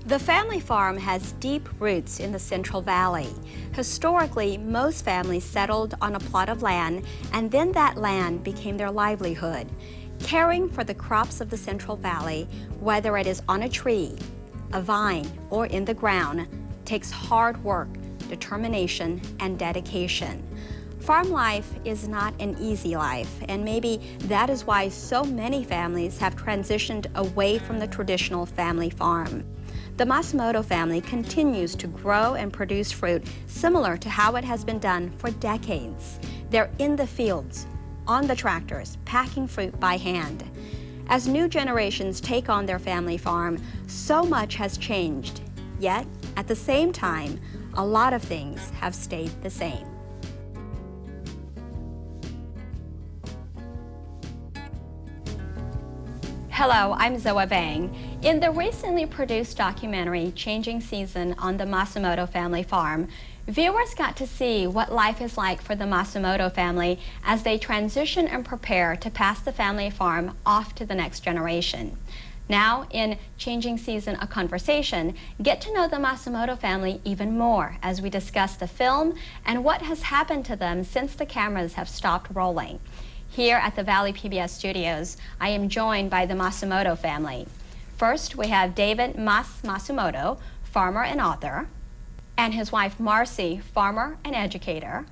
The family farm has deep roots in the Central Valley. Historically, most families settled on a plot of land, and then that land became their livelihood. Caring for the crops of the Central Valley, whether it is on a tree, a vine, or in the ground, takes hard work, determination, and dedication. Farm life is not an easy life, and maybe that is why so many families have transitioned away from the traditional family farm. The Masumoto family continues to grow and produce fruit similar to how it has been done for decades. They're in the fields, on the tractors, packing fruit by hand. As new generations take on their family farm, so much has changed. Yet, at the same time, a lot of things have stayed the same. Hello, I'm Zoua Vang. In the recently produced documentary, Changing Season on the Masumoto Family Farm, viewers got to see what life is like for the Masumoto family as they transition and prepare to pass the family farm off to the next generation. Now, in Changing Season, A Conversation, get to know the Masumoto family even more as we discuss the film and what has happened to them since the cameras have stopped rolling. Here at the Valley PBS studios, I am joined by the Masumoto family. First, we have David Mas Masumoto, farmer and author, and his wife Marcy, farmer and educator,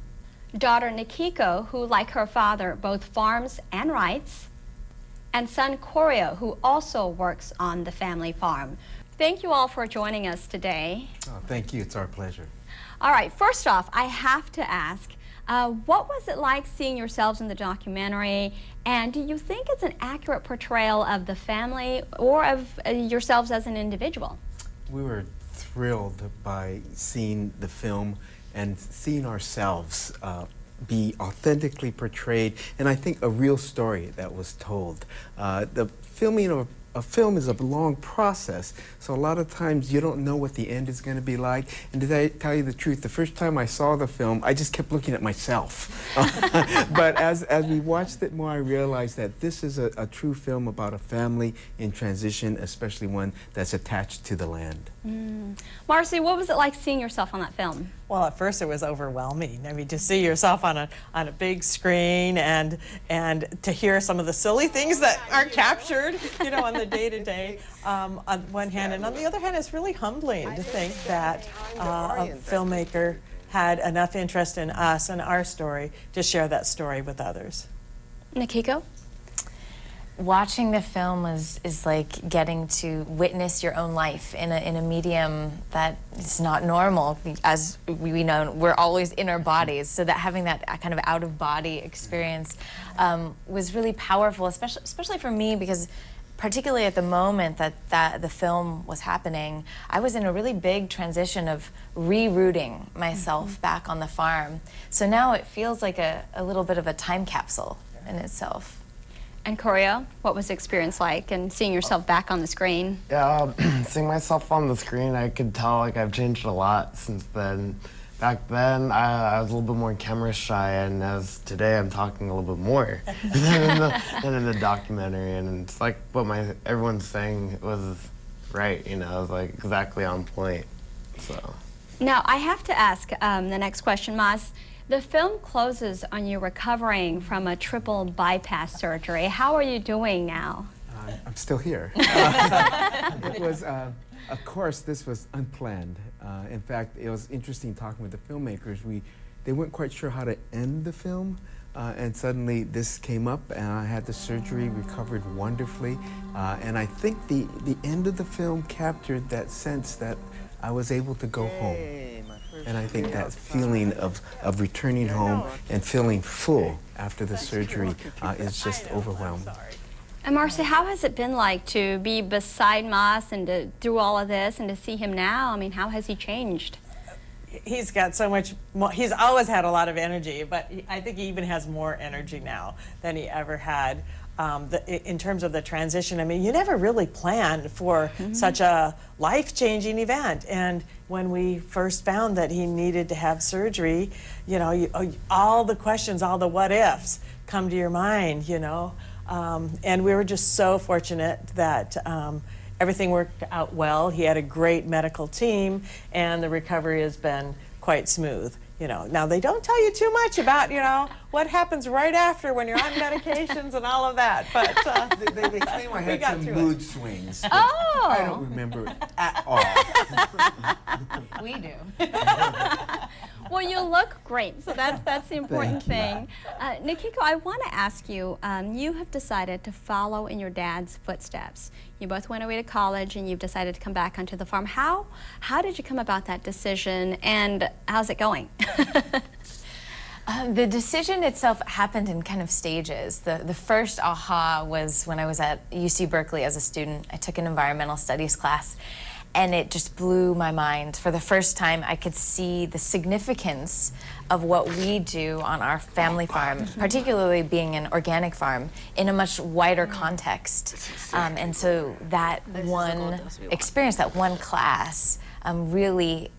daughter Nikiko, who like her father both farms and writes, and son Korio, who also works on the family farm. Thank you all for joining us today. Oh, thank you, it's our pleasure. All right, first off, I have to ask, what was it like seeing yourselves in the documentary, and do you think it's an accurate portrayal of the family or of yourselves as an individual? We were thrilled by seeing the film and seeing ourselves be authentically portrayed, and I think a real story that was told. The filming of a film is a long process, so a lot of times you don't know what the end is going to be like. And to tell you the truth, the first time I saw the film, I just kept looking at myself. But as we watched it more, I realized that this is a true film about a family in transition, especially one that's attached to the land. Marcy, what was it like seeing yourself on that film? Well, at first it was overwhelming. I mean, to see yourself on a big screen and to hear some of the silly things that aren't captured, you know, on the day-to-day, on one hand. And on the other hand, it's really humbling to think that a filmmaker had enough interest in us and our story to share that story with others. Nikiko? Watching the film is like getting to witness your own life in a medium that is not normal. As we know, we're always in our bodies, so that having that kind of out-of-body experience was really powerful, especially for me, because particularly at the moment that the film was happening, I was in a really big transition of re-rooting myself back on the farm. So now it feels like a little bit of a time capsule in itself. And Korio, what was the experience like and seeing yourself back on the screen? Yeah, seeing myself on the screen, I could tell like I've changed a lot since then. Back then, I was a little bit more camera shy, and as today, I'm talking a little bit more than in the documentary. And it's like what everyone's saying was right, you know, it was like exactly on point. So. Now, I have to ask the next question, Mas. The film closes on you recovering from a triple bypass surgery. How are you doing now? I'm still here. It was, of course, this was unplanned. In fact, it was interesting talking with the filmmakers. They weren't quite sure how to end the film, and suddenly this came up, and I had the surgery, recovered wonderfully, and I think the end of the film captured that sense that I was able to go home. And I think that feeling of returning home and feeling full after the surgery is just overwhelming. And Marcy, how has it been like to be beside Mas and to do all of this and to see him now? I mean, how has he changed? He's got so much more. He's always had a lot of energy, but I think he even has more energy now than he ever had. In terms of the transition, I mean, you never really planned for such a life-changing event. And when we first found that he needed to have surgery, you know, all the questions, all the what-ifs come to your mind, you know. And we were just so fortunate that everything worked out well. He had a great medical team, and the recovery has been quite smooth. You know, now they don't tell you too much about, you know, what happens right after when you're on medications and all of that, but They claim I had got some through mood swings. Oh. I don't remember it at all. We do. Well, you look great, so that's the important Thank thing. Nikiko, I want to ask you, you have decided to follow in your dad's footsteps. You both went away to college and you've decided to come back onto the farm. How did you come about that decision, and how's it going? The decision itself happened in kind of stages. The first aha was when I was at UC Berkeley as a student. I took an environmental studies class, and it just blew my mind. For the first time, I could see the significance of what we do on our family farm, particularly being an organic farm, in a much wider context. And so that one experience, that one class, really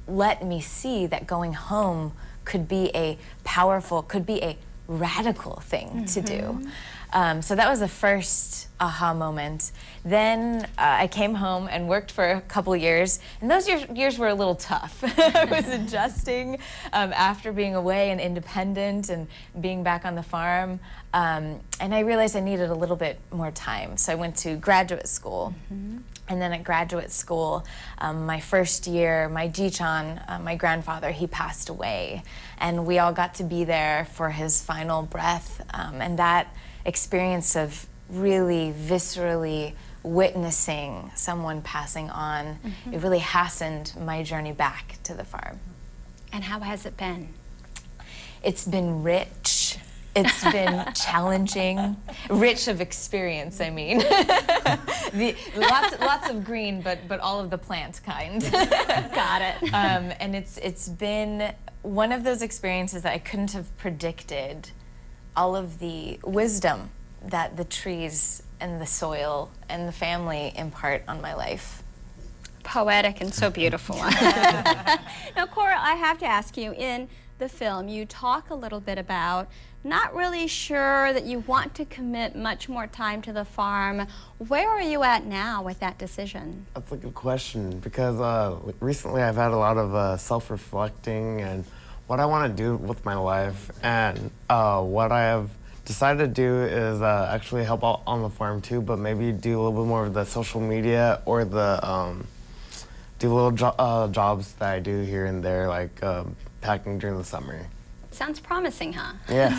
let me see that going home could be a powerful, could be a radical thing to do. So that was the first aha moment. Then I came home and worked for a couple years, and those years were a little tough. I was adjusting after being away and independent and being back on the farm, and I realized I needed a little bit more time. So I went to graduate school. And then at graduate school, my first year, my Jichan, my grandfather, he passed away. And we all got to be there for his final breath. And that experience of really viscerally witnessing someone passing on, it really hastened my journey back to the farm. And how has it been? It's been rich. It's been challenging, rich of experience, I mean. Lots of green, but all of the plant kind. Got it. And it's been one of those experiences that I couldn't have predicted, all of the wisdom that the trees and the soil and the family impart on my life. Poetic and so beautiful. Now, Cora, I have to ask you, in the film, you talk a little bit about not really sure that you want to commit much more time to the farm. Where are you at now with that decision? That's a good question, because recently I've had a lot of self-reflecting and what I want to do with my life, and what I have decided to do is actually help out on the farm too, but maybe do a little bit more of the social media or the do little jobs that I do here and there, like packing during the summer. Sounds promising, huh? Yeah.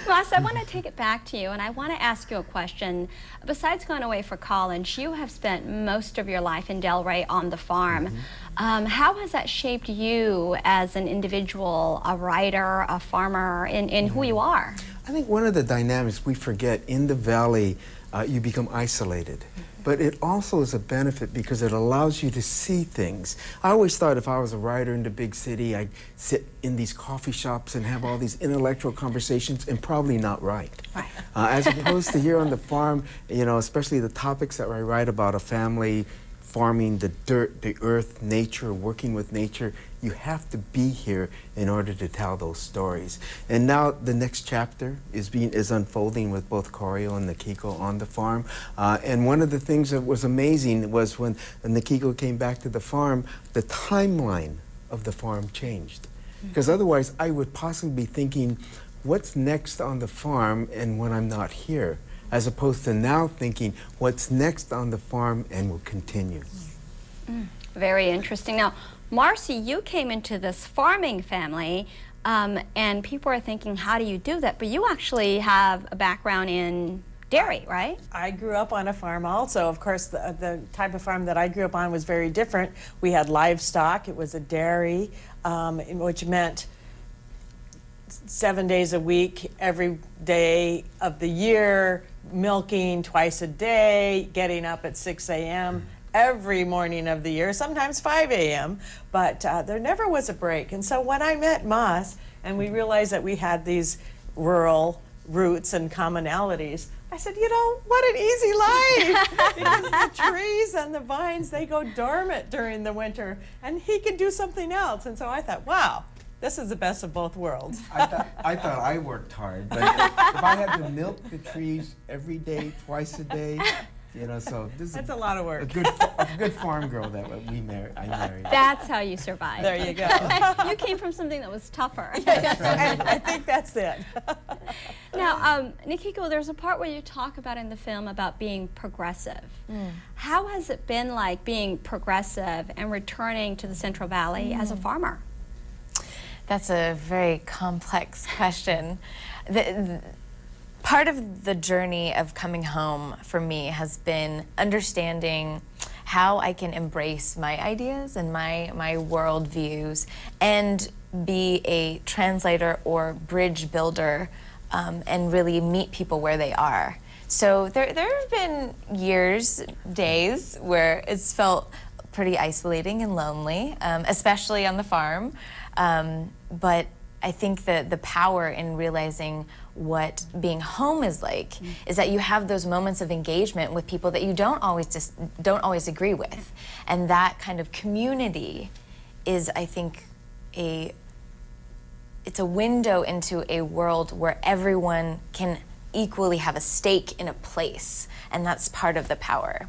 Mas, I want to take it back to you, and I want to ask you a question. Besides going away for college, you have spent most of your life in Delray on the farm. How has that shaped you as an individual, a writer, a farmer, in who you are? I think one of the dynamics we forget in the valley, you become isolated. But it also is a benefit because it allows you to see things. I always thought if I was a writer in the big city, I'd sit in these coffee shops and have all these intellectual conversations and probably not write. Right. As opposed to here on the farm, you know, especially the topics that I write about, a family, farming, the dirt, the earth, nature, working with nature, you have to be here in order to tell those stories. And now the next chapter is unfolding with both Korio and Nikiko on the farm. And one of the things that was amazing was when Nikiko came back to the farm, the timeline of the farm changed. Because otherwise I would possibly be thinking, what's next on the farm and when I'm not here? As opposed to now thinking, what's next on the farm and will continue. Very interesting. Now, Marcy, you came into this farming family, and people are thinking, how do you do that? But you actually have a background in dairy, right? I grew up on a farm also. Of course, the type of farm that I grew up on was very different. We had livestock. It was a dairy, which meant 7 days a week, every day of the year, milking twice a day, getting up at 6 a.m. every morning of the year, sometimes 5 a.m., but there never was a break. And so when I met Mas and we realized that we had these rural roots and commonalities, I said, you know, what an easy life, because the trees and the vines, they go dormant during the winter, and he can do something else. And so I thought, wow, this is the best of both worlds. I thought I worked hard, but if I had to milk the trees every day, twice a day, You know, so this is That's a lot of work. a good farm girl that I married. That's how you survived. There you go. You came from something that was tougher. I think that's it. Now, Nikiko, there's a part where you talk about in the film about being progressive. How has it been like being progressive and returning to the Central Valley as a farmer? That's a very complex question. Part of the journey of coming home for me has been understanding how I can embrace my ideas and my world views and be a translator or bridge builder and really meet people where they are. So there have been years, days, where it's felt pretty isolating and lonely, especially on the farm. But I think that the power in realizing what being home is like is that you have those moments of engagement with people that you don't always agree with, and that kind of community is, I think, it's a window into a world where everyone can equally have a stake in a place, and that's part of the power.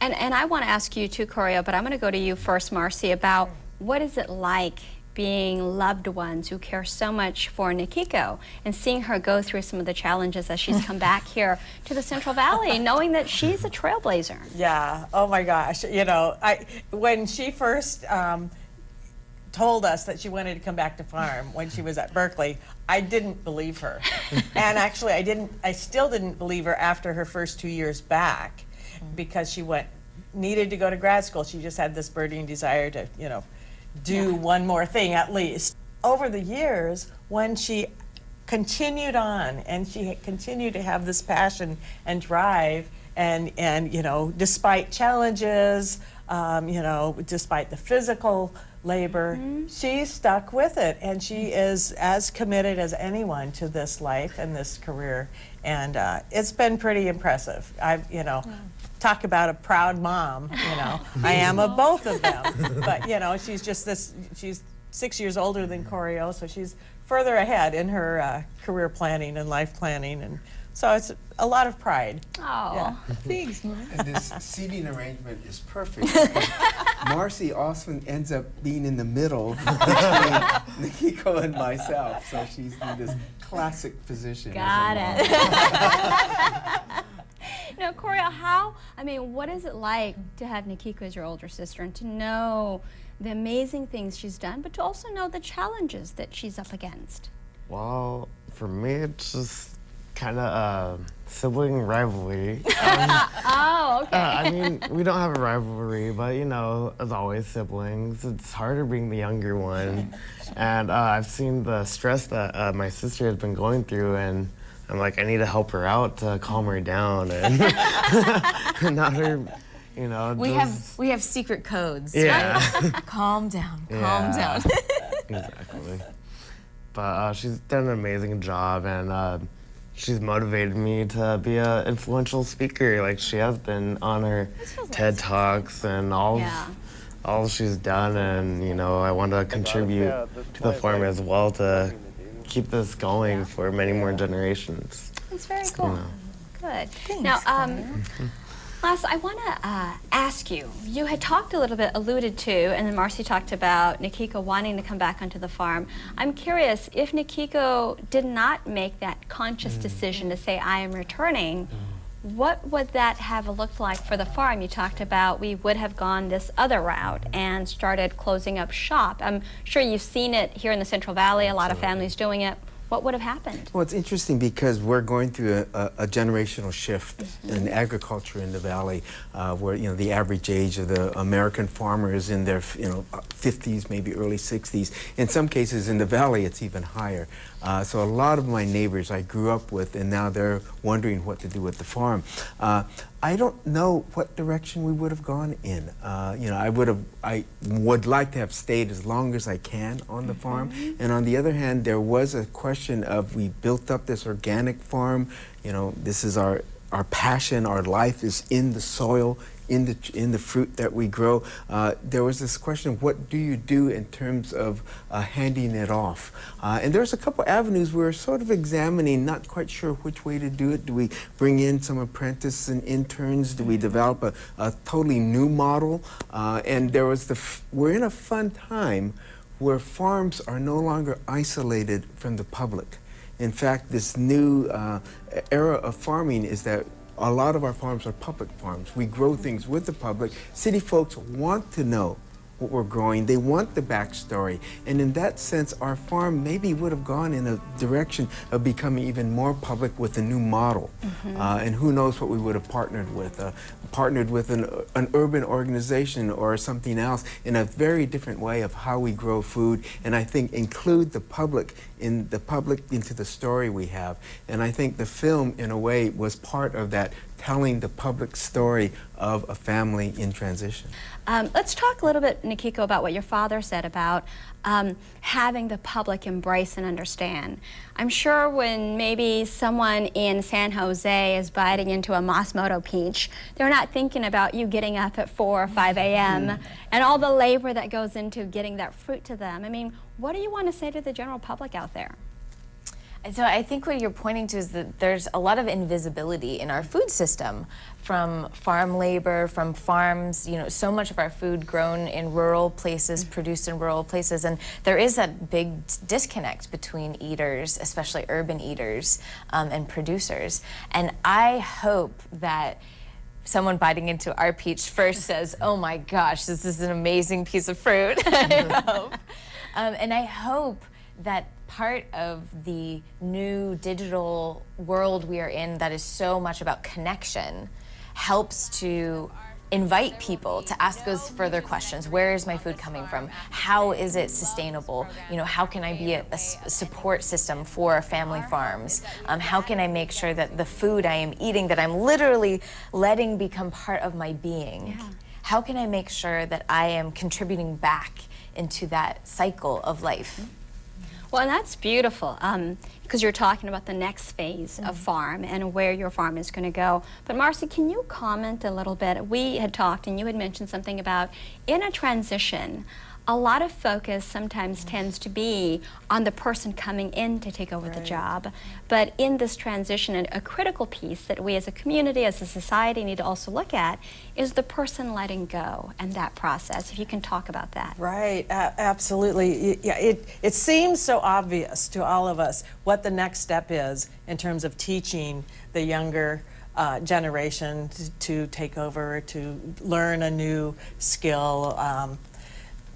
And I want to ask you too, Korio, but I'm going to go to you first, Marcy, about what is it like being loved ones who care so much for Nikiko and seeing her go through some of the challenges as she's come back here to the Central Valley, knowing that she's a trailblazer. Yeah. Oh my gosh. You know, when she first told us that she wanted to come back to farm when she was at Berkeley, I didn't believe her. And actually, I still didn't believe her after her first 2 years back, because she needed to go to grad school. She just had this burning desire to, you know, do one more thing at least. Over the years, when she continued on and she continued to have this passion and drive, and you know, despite challenges, you know, despite the physical labor, she stuck with it, and she is as committed as anyone to this life and this career, and it's been pretty impressive. You know, talk about a proud mom, you know. I am of both of them, but you know, she's 6 years older than Korio, so she's further ahead in her career planning and life planning, and so it's a lot of pride. Oh, Yeah. thanks, Mom. And this seating arrangement is perfect. Marcy often ends up being in the middle between Nikiko and myself, so she's in this classic position. Got as a mom. Now, Korio, what is it like to have Nikiko as your older sister and to know the amazing things she's done, but to also know the challenges that she's up against? Well, for me, it's just kind of sibling rivalry. Oh, okay. I mean, we don't have a rivalry, but you know, as always, siblings, it's harder being the younger one. And I've seen the stress that my sister has been going through, and I'm like, I need to help her out to calm her down, and not her, you know. We have secret codes. Yeah. Right? Calm down. Calm down. Exactly. But she's done an amazing job, and she's motivated me to be an influential speaker, like she has been on her TED Talks and all she's done, and you know, I want to contribute to the farm as well to keep this going for many more generations. That's very cool. You know. Good. Thanks, Now, Les, I want to ask you, you had talked a little bit, alluded to, and then Marcy talked about Nikiko wanting to come back onto the farm. I'm curious, if Nikiko did not make that conscious decision to say, I am returning, what would that have looked like for the farm? You talked about we would have gone this other route and started closing up shop. I'm sure you've seen it here in the Central Valley, a lot of families doing it. What would have happened? Well, it's interesting because we're going through a generational shift in agriculture in the valley, where you know the average age of the American farmer is in their 50s, maybe early 60s. In some cases in the valley, it's even higher. So a lot of my neighbors I grew up with, and now they're wondering what to do with the farm. I don't know what direction we would have gone in. You know, I would like to have stayed as long as I can on the farm. And on the other hand, there was a question of, we built up this organic farm. You know, this is our passion. Our life is in the soil, in the fruit that we grow. There was this question of what do you do in terms of handing it off? And there's a couple avenues we're sort of examining, not quite sure which way to do it. Do we bring in some apprentices and interns? Do we develop a totally new model? And there was we're in a fun time where farms are no longer isolated from the public. In fact, this new era of farming is that a lot of our farms are public farms. We grow things with the public. City folks want to know what we're growing. They want the backstory. And in that sense, our farm maybe would have gone in a direction of becoming even more public with a new model. And who knows what we would have partnered with. Partnered with an urban organization or something else in a very different way of how we grow food. And I think include the public into the story we have. And I think the film, in a way, was part of that, telling the public story of a family in transition. Let's talk a little bit, Nikiko, about what your father said about having the public embrace and understand. I'm sure when maybe someone in San Jose is biting into a Masumoto peach, they're not thinking about you getting up at 4 or 5 a.m. and all the labor that goes into getting that fruit to them. I mean, what do you want to say to the general public out there? And so I think what you're pointing to is that there's a lot of invisibility in our food system, from farm labor, from farms, you know, so much of our food grown in rural places, produced in rural places, and there is that big disconnect between eaters, especially urban eaters, and producers. And I hope that someone biting into our peach first says, oh my gosh, this is an amazing piece of fruit. I hope. And I hope that part of the new digital world we are in that is so much about connection helps to invite people to ask those further questions. Where is my food coming from? How is it sustainable? You know, how can I be a support system for family farms? How can I make sure that the food I am eating, that I'm literally letting become part of my being, how can I make sure that I am contributing back into that cycle of life? Well, and that's beautiful, because you're talking about the next phase of farm and where your farm is going to go. But Marcy, can you comment a little bit? We had talked and you had mentioned something about in a transition, a lot of focus sometimes tends to be on the person coming in to take over the job. But in this transition, a critical piece that we as a community, as a society need to also look at is the person letting go and that process. If you can talk about that. Right, absolutely. Yeah, it seems so obvious to all of us what the next step is in terms of teaching the younger generation to take over, to learn a new skill.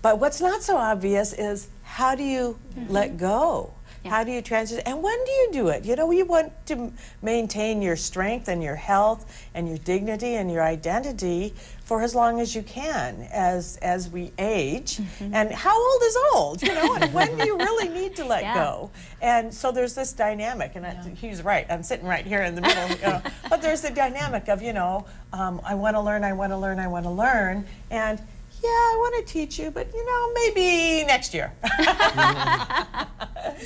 But what's not so obvious is how do you let go? How do you transition? And when do you do it? You know, you want to maintain your strength and your health and your dignity and your identity for as long as you can as we age. And how old is old? You know, and when do you really need to let go? And so there's this dynamic, and he's right. I'm sitting right here in the middle. You know, but there's the dynamic of, you know, I want to learn, I want to learn, I want to learn, and yeah, I want to teach you, but you know, maybe next year.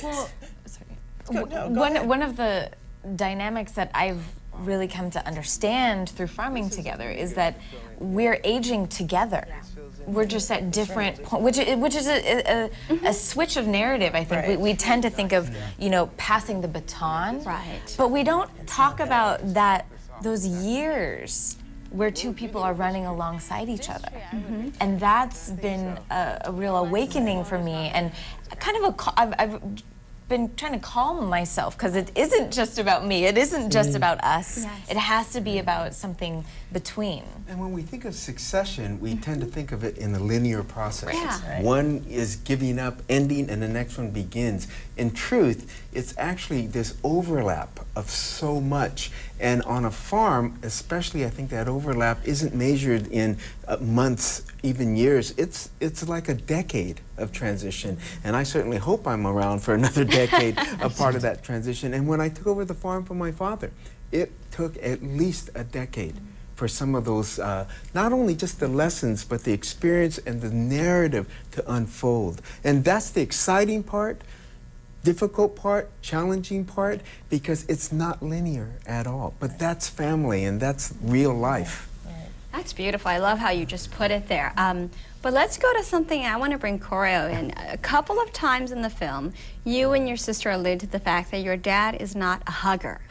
Well, sorry. One of the dynamics that I've really come to understand through farming together is that we're aging together. We're just at different points, which is a switch of narrative, I think. We tend to think of, you know, passing the baton, but we don't talk about those years where two people are running alongside each other. And that's been a real awakening for me, and kind of I've been trying to calm myself, because it isn't just about me, it isn't just about us, it has to be about something between. And when we think of succession, we tend to think of it in a linear process. Yeah. One is giving up, ending, and the next one begins. In truth, it's actually this overlap of so much. And on a farm, especially, I think that overlap isn't measured in months, even years. It's like a decade of transition. And I certainly hope I'm around for another decade, a part of that transition. And when I took over the farm from my father, it took at least a decade for some of those, not only just the lessons, but the experience and the narrative to unfold. And that's the exciting part, difficult part, challenging part, because it's not linear at all. But that's family, and that's real life. That's beautiful. I love how you just put it there. But let's go to something I want to bring Korio in. A couple of times in the film, you and your sister allude to the fact that your dad is not a hugger.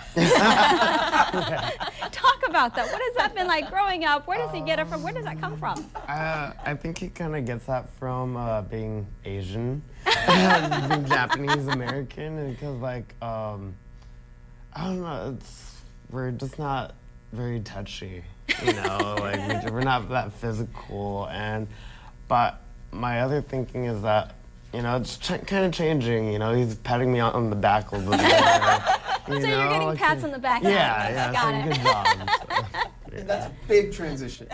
Talk about that. What has that been like growing up? Where does he get it from? Where does that come from? I think he kind of gets that from being Asian, being Japanese American, and because like I don't know, we're just not very touchy, you know, like we're not that physical, but my other thinking is that, you know, it's kind of changing, you know, he's patting me on the back a little bit. So you're getting pats on the back. Yeah, Got so it. good job. So. And that's a big transition.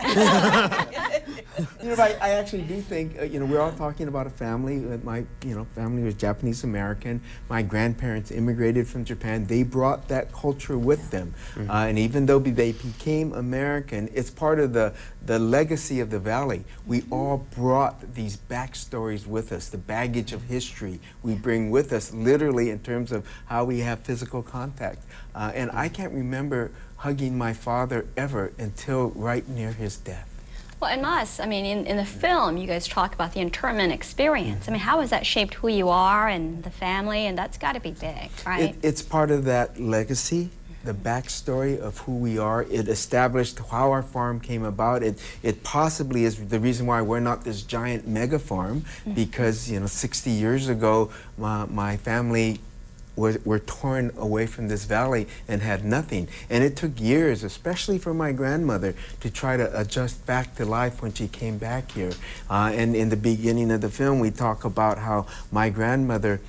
You know, I actually do think, you know, we're all talking about a family. My, you know, family was Japanese American. My grandparents immigrated from Japan. They brought that culture with them. And even though they became American, it's part of the legacy of the Valley. We all brought these backstories with us, the baggage of history we bring with us, literally in terms of how we have physical contact. And I can't remember hugging my father ever until right near his death. Well, and Mas, I mean, in the film, you guys talk about the internment experience. I mean, how has that shaped who you are and the family? And that's got to be big, right? It's part of that legacy, the backstory of who we are. It established how our farm came about. It possibly is the reason why we're not this giant mega farm, because, you know, 60 years ago, my family were torn away from this valley and had nothing. And it took years, especially for my grandmother, to try to adjust back to life when she came back here. And in the beginning of the film, we talk about how my grandmother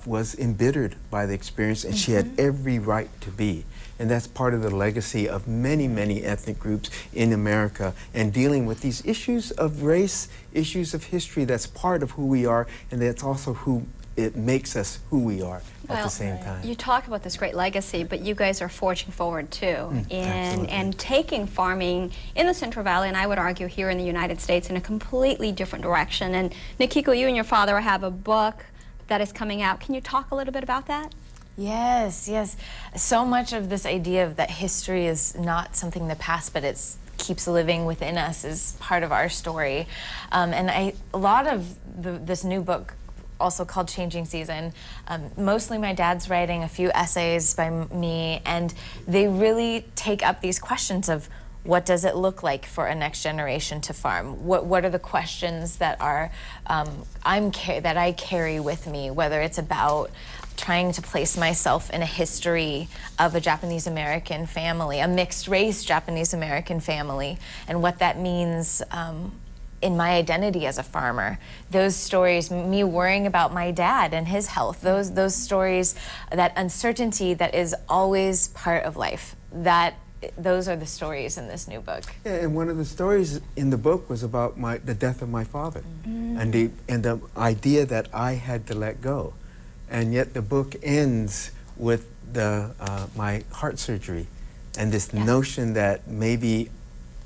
was embittered by the experience, and she had every right to be. And that's part of the legacy of many, many ethnic groups in America, and dealing with these issues of race, issues of history. That's part of who we are, and that's also who it makes us who we are at the same time. You talk about this great legacy, but you guys are forging forward too, and taking farming in the Central Valley, and I would argue here in the United States, in a completely different direction. And Nikiko, you and your father have a book that is coming out. Can you talk a little bit about that? Yes, yes. So much of this idea of that history is not something in the past, but it's keeps living within us is part of our story. And a lot of this new book, also called Changing Season. Mostly my dad's writing, a few essays by me, and they really take up these questions of what does it look like for a next generation to farm? What are the questions that are that I carry with me, whether it's about trying to place myself in a history of a Japanese American family, a mixed race Japanese American family, and what that means in my identity as a farmer. Those stories, me worrying about my dad and his health, those stories, that uncertainty that is always part of life, those are the stories in this new book. Yeah, and one of the stories in the book was about the death of my father, and the idea that I had to let go. And yet the book ends with my heart surgery, and this notion that maybe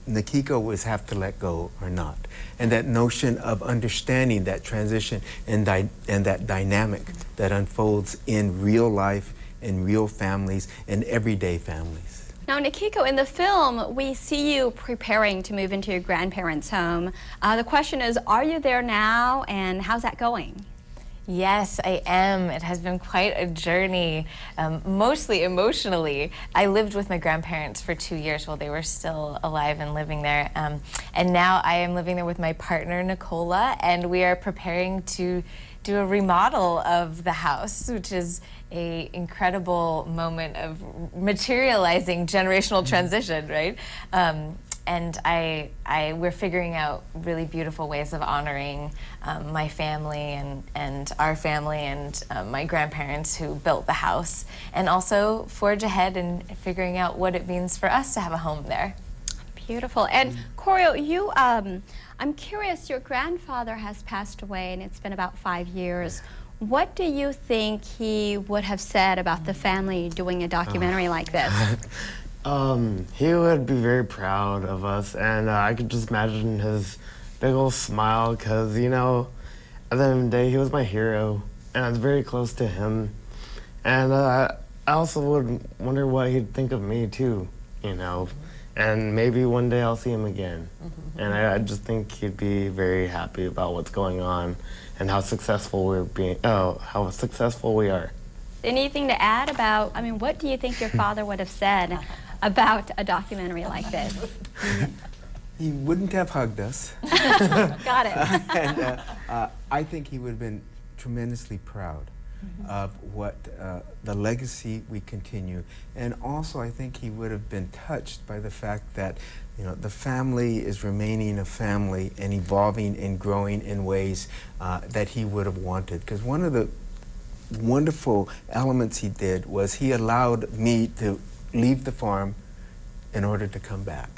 Nikiko would have to let go or not, and that notion of understanding that transition and that dynamic that unfolds in real life, in real families, in everyday families. Now, Nikiko, in the film, we see you preparing to move into your grandparents' home. The question is, are you there now, and how's that going? Yes, I am. It has been quite a journey, mostly emotionally. I lived with my grandparents for 2 years while they were still alive and living there. And now I am living there with my partner, Nicola, and we are preparing to do a remodel of the house, which is an incredible moment of materializing generational transition, right? And we're figuring out really beautiful ways of honoring my family and our family and my grandparents who built the house, and also forge ahead and figuring out what it means for us to have a home there. Beautiful. And Korio, you, I'm curious, your grandfather has passed away and it's been about 5 years. What do you think he would have said about the family doing a documentary like this? He would be very proud of us, and I could just imagine his big old smile, because, you know, at the end of the day, he was my hero, and I was very close to him. And I also would wonder what he'd think of me, too, you know. and maybe one day I'll see him again. And I just think he'd be very happy about what's going on and how successful how successful we are. Anything to add about, I mean, what do you think your father would have said about a documentary like this? He wouldn't have hugged us. Got it. And I think he would have been tremendously proud of what the legacy we continue. And also I think he would have been touched by the fact that the family is remaining a family and evolving and growing in ways that he would have wanted. Because one of the wonderful elements he did was he allowed me to leave the farm in order to come back.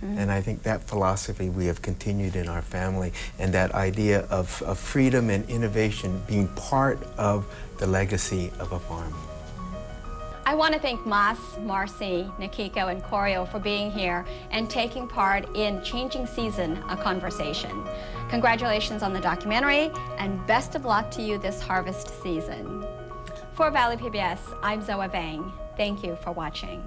And I think that philosophy we have continued in our family, and that idea of freedom and innovation being part of the legacy of a farm. I want to thank Mas, Marcy, Nikiko, and Korio for being here and taking part in Changing Season, a Conversation. Congratulations on the documentary, and best of luck to you this harvest season. For Valley PBS, I'm Zoua Vang. Thank you for watching.